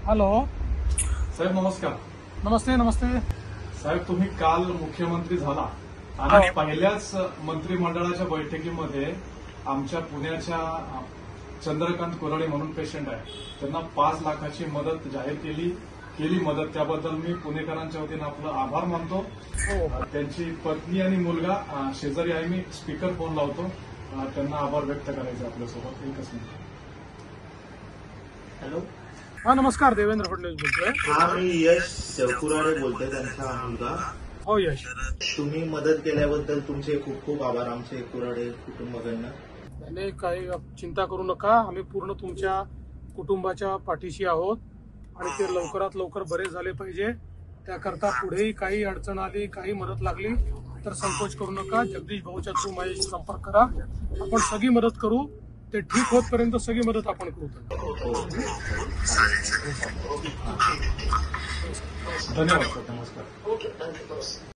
Hello साहेब नमस्कार. नमस्ते. नमस्ते साहेब तुम्ही काल मुख्यमंत्री झाला आणि पहिल्याच मंत्रिमंडळाच्या बैठकीमध्ये आमच्या पुण्याच्या चंद्रकांत कुराडे म्हणून पेशंट आहे त्यांना 5 लाखाची मदत जाहीर केली मदत. त्याबद्दल मी पुणेकरांच्या वतीनं आपलं आभार मानतो. त्यांची पत्नी आणि मुलगा शेजारी आहे. मी स्पीकर फोन लावतो, त्यांना आभार व्यक्त करायचे आपल्यासोबत. एकच मिनिट. हॅलो. हा नमस्कार, देवेंद्र फडणवीस बोलतोय. हा मी यश कुराडे बोलतोय, त्यांचा मुलगा. हो यश, तुम्ही मदत केल्याबद्दल तुमचे खूप खूप आभार आमचे कुराडे कुटुंबाकडनं. त्याने काही चिंता करू नका, आम्ही पूर्ण तुमच्या कुटुंबाच्या पाठीशी आहोत आणि ते लवकरात लवकर बरे झाले पाहिजे. त्याकरता पुढेही काही अडचण आली, काही मदत लागली तर संकोच करू नका. जगदीश भाऊच्या थ्रू माझ्याशी संपर्क करा, आपण सगळी मदत करू. ते ठीक होतपर्यंत सगळी मदत आपण करू. धन्यवाद सर. नमस्कार.